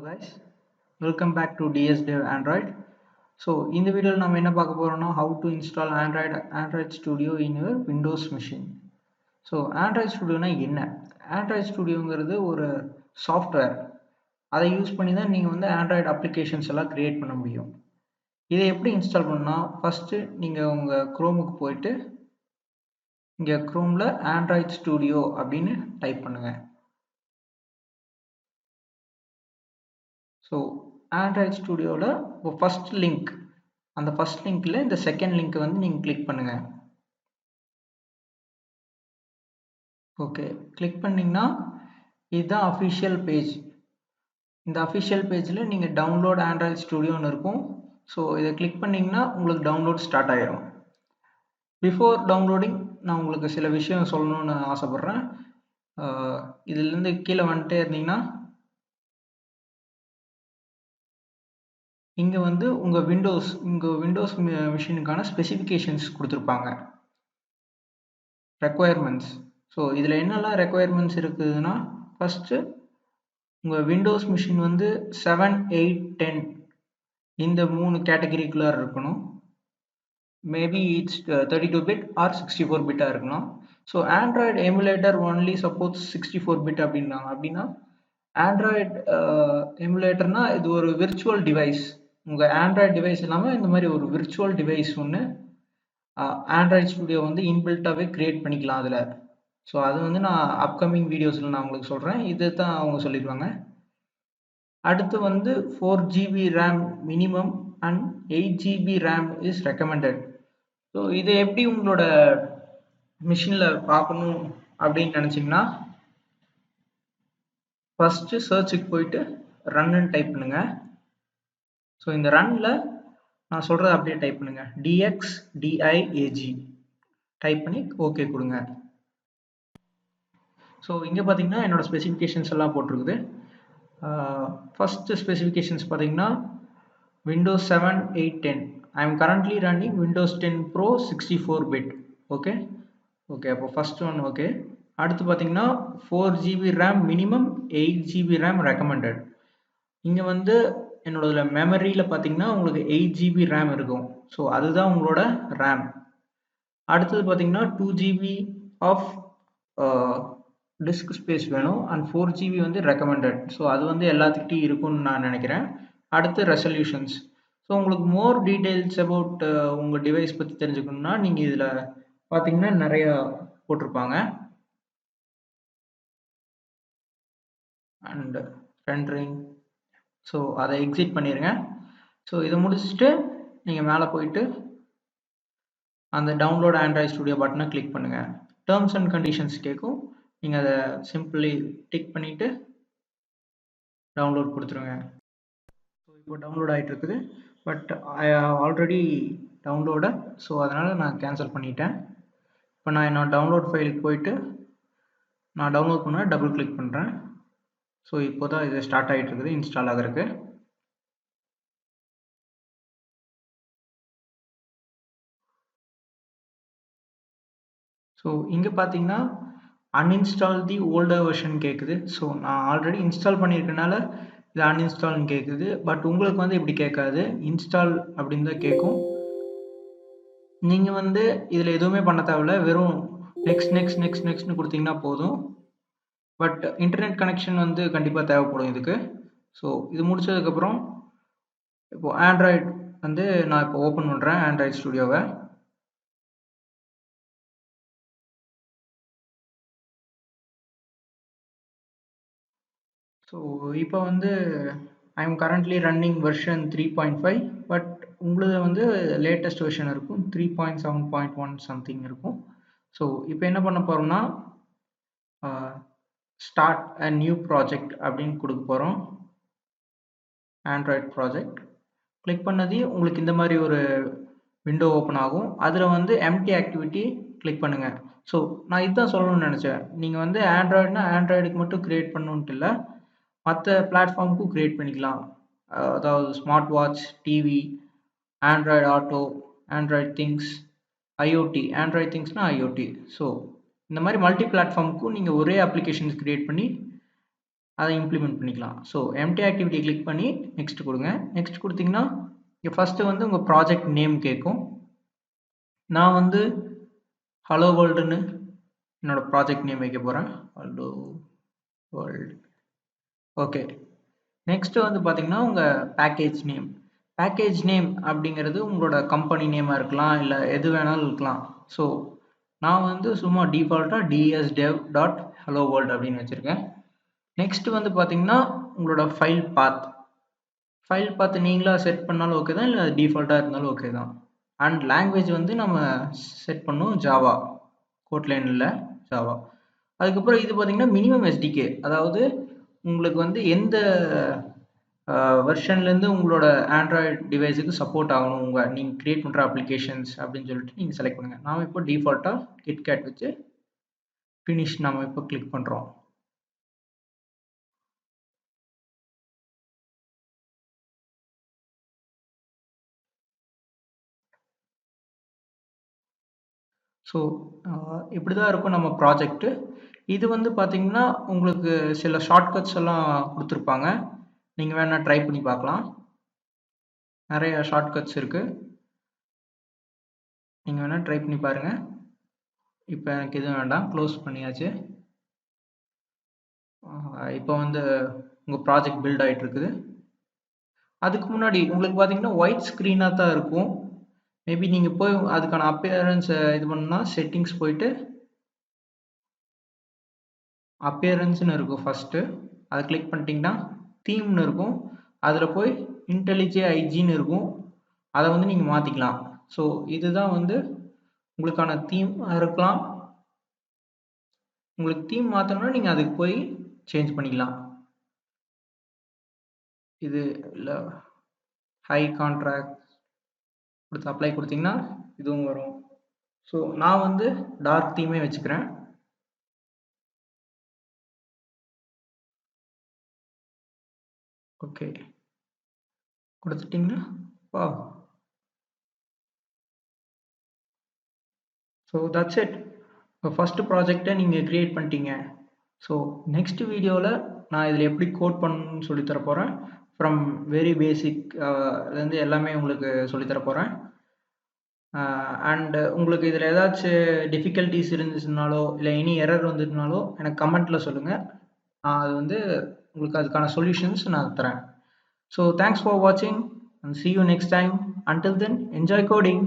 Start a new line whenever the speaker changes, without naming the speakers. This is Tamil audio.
guys, welcome back to DS Dev Android. So இந்த வீடியோவில் நம்ம என்ன பார்க்க போறோம்னா how to install Android Studio in your Windows machine. So Android Studioனா என்ன? Android Studioங்கிறது ஒரு சாஃப்ட்வேர். அதை யூஸ் பண்ணி தான் நீங்கள் வந்து ஆண்ட்ராய்டு அப்ளிகேஷன்ஸ் எல்லாம் கிரியேட் பண்ண முடியும். இதை எப்படி இன்ஸ்டால் பண்ணால் ஃபஸ்ட்டு நீங்கள் உங்கள் குரோமுக்கு போயிட்டு இங்கே குரோமில் ஆண்ட்ராய்ட் ஸ்டூடியோ அப்படின்னு டைப் பண்ணுங்கள். ஸோ ஆண்ட்ராய்ட் ஸ்டூடியோவில் ஃபஸ்ட் லிங்க், அந்த ஃபஸ்ட் லிங்க்கில் இந்த செகண்ட் லிங்க்கை வந்து நீங்கள் கிளிக் பண்ணுங்கள். ஓகே, கிளிக் பண்ணிங்கன்னா இதுதான் அஃபிஷியல் பேஜ். இந்த அஃபிஷியல் பேஜில் நீங்கள் டவுன்லோட் ஆண்ட்ராய்ட் ஸ்டூடியோன்னு இருக்கும். ஸோ இதை கிளிக் பண்ணிங்கன்னா உங்களுக்கு டவுன்லோட் ஸ்டார்ட் ஆகிடும். பிஃபோர் டவுன்லோடிங் நான் உங்களுக்கு சில விஷயம் சொல்லணும்னு ஆசைப்பட்றேன். இதுலேருந்து கீழே வந்துட்டே இருந்தீங்கன்னா இங்கே வந்து உங்கள் விண்டோஸ் மிஷினுக்கான ஸ்பெசிஃபிகேஷன்ஸ் கொடுத்துருப்பாங்க, ரெக்குவயர்மெண்ட்ஸ். ஸோ இதில் என்னெல்லாம் ரெக்குவயர்மெண்ட்ஸ் இருக்குதுன்னா, ஃபஸ்ட்டு உங்கள் விண்டோஸ் மிஷின் வந்து 7, 8, 10 இந்த 3 கேட்டகரிக்குள்ளே இருக்கணும். மேபி இட்ஸ் 32 பிட் ஆர் 64 பிட்டாக இருக்கணும். So Android emulator only supports 64 bit அப்படின்னாங்க. அப்படின்னா ஆண்ட்ராய்டு எமுலேட்டர்னா இது ஒரு விர்ச்சுவல் டிவைஸ். உங்கள் ஆண்ட்ராய்டு டிவைஸ் இல்லாமல் இந்த மாதிரி ஒரு விர்ச்சுவல் டிவைஸ் ஒன்று ஆண்ட்ராய்டு ஸ்டூடியோ வந்து இன்பில்ட்டாகவே க்ரியேட் பண்ணிக்கலாம் அதில். ஸோ அது வந்து நான் அப்கமிங் வீடியோஸில் நான் உங்களுக்கு சொல்கிறேன். இது தான் அவங்க சொல்லிடுவாங்க. அடுத்து வந்து 4 GB RAM minimum and 8 GB RAM is recommended. So இதை எப்படி உங்களோட மிஷினில் பார்க்கணும் அப்படின்னு நினச்சிங்கன்னா, ஃபஸ்ட்டு சர்ச்சுக்கு போயிட்டு ரன்னு டைப் பண்ணுங்கள். ஸோ இந்த ரன்னில் நான் சொல்கிறத அப்படியே டைப் பண்ணுங்கள். DXDIAG டைப் பண்ணி ஓகே கொடுங்க. ஸோ இங்கே பார்த்தீங்கன்னா என்னோடய ஸ்பெசிஃபிகேஷன்ஸ் எல்லாம் போட்டிருக்குது. ஃபஸ்ட்டு ஸ்பெசிஃபிகேஷன்ஸ் பார்த்தீங்கன்னா Windows 7, 8, 10. I am currently running Windows 10 Pro 64 bit. Okay, அப்போ ஃபஸ்ட் ஒன் ஓகே. அடுத்து பார்த்தீங்கன்னா 4 GB RAM minimum, 8 GB RAM recommended. இங்கே வந்து என்னோட மெமரியில் பார்த்தீங்கன்னா உங்களுக்கு 8 GB ரேம் இருக்கும். ஸோ அதுதான் உங்களோட ரேம். அடுத்தது பார்த்தீங்கன்னா 2 GB ஆஃப் டிஸ்க் ஸ்பேஸ் வேணும் அண்ட் 4 GB வந்து ரெக்கமெண்டட். ஸோ அது வந்து எல்லாத்துக்கிட்டையும் இருக்கும்னு நான் நினைக்கிறேன். அடுத்து ரெசல்யூஷன்ஸ். ஸோ உங்களுக்கு மோர் டீட்டெயில்ஸ் அபவுட் உங்கள் டிவைஸ் பற்றி தெரிஞ்சுக்கணுன்னா நீங்கள் இதில் பார்த்தீங்கன்னா நிறையா போட்டிருப்பாங்க. And rendering. ஸோ அதை எக்ஸிட் பண்ணிடுங்க. ஸோ இதை முடிச்சுட்டு நீங்கள் மேலே போயிட்டு அந்த டவுன்லோட் ஆண்ட்ராய்ட் ஸ்டூடியோ பட்டனை கிளிக் பண்ணுங்கள். டேர்ம்ஸ் அண்ட் கண்டிஷன்ஸ் கேட்கும். நீங்கள் அதை சிம்பிளி டிக் பண்ணிவிட்டு டவுன்லோட் கொடுத்துருங்க. ஸோ இப்போ டவுன்லோட் ஆகிட்டு இருக்குது. But I already download. So அதனால் நான் கேன்சல் பண்ணிட்டேன். இப்போ நான் என்னோட டவுன்லோட் ஃபைலுக்கு போயிட்டு நான் டவுன்லோட் பண்ண டபுள் கிளிக் பண்ணுறேன். ஸோ இப்போ தான் இது ஸ்டார்ட் ஆகிட்டு இருக்குது இன்ஸ்டால் ஆகிறதுக்கு. ஸோ இங்கே பார்த்தீங்கன்னா அன்இன்ஸ்டால் தி ஓல்டர் வெர்ஷன் கேட்குது. ஸோ நான் ஆல்ரெடி இன்ஸ்டால் பண்ணியிருக்கனால இது அன்இன்ஸ்டால்னு கேட்குது. பட் உங்களுக்கு வந்து இப்படி கேட்காது, இன்ஸ்டால் அப்படின்னு தான் கேட்கும். நீங்கள் வந்து இதில் எதுவுமே பண்ண தேவையில்ல, வெறும் நெக்ஸ்ட்னு கொடுத்தீங்கன்னா போதும். பட் இன்டர்நெட் கனெக்ஷன் வந்து கண்டிப்பாக தேவைப்படும் இதுக்கு. ஸோ இது முடிச்சதுக்கப்புறம் இப்போது ஆண்ட்ராய்டு வந்து நான் இப்போ ஓப்பன் பண்ணுறேன் ஆண்ட்ராய்டு ஸ்டூடியோவை. ஸோ இப்போ வந்து I am currently running version 3.5. But உங்களது வந்து லேட்டஸ்ட் வெர்ஷன் இருக்கும், 3.7.1 சம்திங் இருக்கும். ஸோ இப்போ என்ன பண்ண போகிறோம்னா ஸ்டார்ட் அ நியூ ப்ராஜெக்ட் அப்படின்னு கொடுக்க போகிறோம். ஆண்ட்ராய்ட் ப்ராஜெக்ட் கிளிக் பண்ணது உங்களுக்கு இந்த மாதிரி ஒரு விண்டோ ஓப்பன் ஆகும். அதில் வந்து எம்டி ஆக்டிவிட்டி கிளிக் பண்ணுங்கள். ஸோ நான் இதுதான் சொல்லணும்னு நினச்சேன். நீங்கள் வந்து ஆண்ட்ராய்டுனா ஆண்ட்ராய்டுக்கு மட்டும் க்ரியேட் பண்ணணுன்ட்டு இல்லை, மற்ற பிளாட்ஃபார்முக்கும் க்ரியேட் பண்ணிக்கலாம். அதாவது smart watch, TV, Android Auto, Android Things, IoT. Android திங்ஸ்னால் ஐஓடி. ஸோ இந்த மாதிரி மல்டி பிளாட்ஃபார்முக்கும் நீங்கள் ஒரே அப்ளிகேஷன்ஸ் க்ரியேட் பண்ணி அதை இம்ப்ளிமெண்ட் பண்ணிக்கலாம். ஸோ எம்டி ஆக்டிவிட்டி கிளிக் பண்ணி நெக்ஸ்ட் கொடுங்க. நெக்ஸ்ட் கொடுத்தீங்கன்னா இங்கே ஃபஸ்ட்டு வந்து உங்கள் ப்ராஜெக்ட் நேம் கேட்கும். நான் வந்து ஹலோ வேர்ல்டுன்னு என்னோட ப்ராஜெக்ட் நேம் வைக்க போகிறேன். Hello world. ஓகே. நெக்ஸ்ட் வந்து பார்த்தீங்கன்னா உங்கள் பேக்கேஜ் நேம். பேக்கேஜ் நேம் அப்படிங்கிறது உங்களோட கம்பெனி நேமாக இருக்கலாம், இல்லை எது வேணாலும் இருக்கலாம். ஸோ நான் வந்து சும்மா டிஃபால்ட்டாக dsdev.hello world அப்படின்னு வச்சுருக்கேன். நெக்ஸ்ட் வந்து பார்த்தீங்கன்னா உங்களோட ஃபைல் பாத் நீங்களாக செட் பண்ணாலும் ஓகே தான், இல்லை டிஃபால்ட்டாக இருந்தாலும் ஓகே தான். அண்ட் லாங்குவேஜ் வந்து நம்ம செட் பண்ணோம் ஜாவா, கோட்லைன் இல்லை ஜாவா. அதுக்கப்புறம் இது பார்த்தீங்கன்னா மினிமம் எஸ்டிகே, அதாவது உங்களுக்கு வந்து எந்த வெர்ஷன்லேருந்து உங்களோட ஆண்ட்ராய்டு டிவைஸுக்கு சப்போர்ட் ஆகணும் நீங்கள் க்ரியேட் பண்ணுற அப்ளிகேஷன்ஸ் அப்படின்னு சொல்லிட்டு நீங்கள் செலக்ட் பண்ணுங்கள். நாம் இப்போ டிஃபால்ட்டாக கிட்கேட் வச்சு ஃபினிஷ் நாம் இப்போ கிளிக் பண்ணுறோம். ஸோ இப்படி தான் இருக்கும் நம்ம ப்ராஜெக்ட்டு. இது வந்து பார்த்தீங்கன்னா உங்களுக்கு சில ஷார்ட்கட்ஸ் எல்லாம் கொடுத்துருப்பாங்க, நீங்கள் வேணால் ட்ரை பண்ணி பார்க்கலாம். நிறைய ஷார்ட்கட்ஸ் இருக்குது, நீங்கள் வேணால் ட்ரை பண்ணி பாருங்கள். இப்போ எனக்கு எதுவும் வேண்டாம், க்ளோஸ் பண்ணியாச்சு. இப்போ வந்து உங்கள் ப்ராஜெக்ட் பில்ட் ஆகிட்டு இருக்குது. அதுக்கு முன்னாடி உங்களுக்கு பார்த்தீங்கன்னா ஒயிட் ஸ்க்ரீனாக தான் இருக்கும். மேபி நீங்கள் போய் அதுக்கான அப்பியரன்ஸை இது பண்ணால் செட்டிங்ஸ் போயிட்டு அப்பியரன்ஸ்னு இருக்கும் ஃபஸ்ட்டு, அதை கிளிக் பண்ணிட்டீங்கன்னா தீம்னு இருக்கும், அதில் போய் இன்டெலிஜே ஐஜின்னு இருக்கும், அதை வந்து நீங்கள் மாற்றிக்கலாம். ஸோ இதுதான் வந்து உங்களுக்கான தீம் இருக்கலாம். உங்களுக்கு தீம் மாற்றணும்னா நீங்கள் அதுக்கு போய் சேஞ்ச் பண்ணிக்கலாம். இது இல்லை ஹை கான்ட்ராக்ட் கொடுத்து அப்ளை கொடுத்தீங்கன்னா இதுவும் வரும். ஸோ நான் வந்து டார்க் தீமே வச்சுக்கிறேன். ஓகே கொடுத்துட்டிங்கன்னா வா. So that's it. இப்போ ஃபஸ்ட்டு ப்ராஜெக்டை நீங்கள் க்ரியேட் பண்ணிட்டீங்க. ஸோ நெக்ஸ்ட் வீடியோவில் நான் இதில் எப்படி கோட் பண்ணணும்னு சொல்லித்தர போகிறேன். ஃப்ரம் வெரி பேசிக்லேருந்து எல்லாமே உங்களுக்கு சொல்லித்தர போகிறேன். அண்டு உங்களுக்கு இதில் ஏதாச்சும் டிஃபிகல்ட்டிஸ் இருந்துச்சுனாலோ இல்லை எனி எரர் வந்துச்சுனாலோ எனக்கு கமெண்ட்டில் சொல்லுங்கள். நான் அது வந்து உங்களுக்கு அதுக்கான சொல்யூஷன்ஸ் நான் தரேன். ஸோ தேங்க்ஸ் ஃபார் வாட்சிங் and see you next time. Until then, enjoy coding.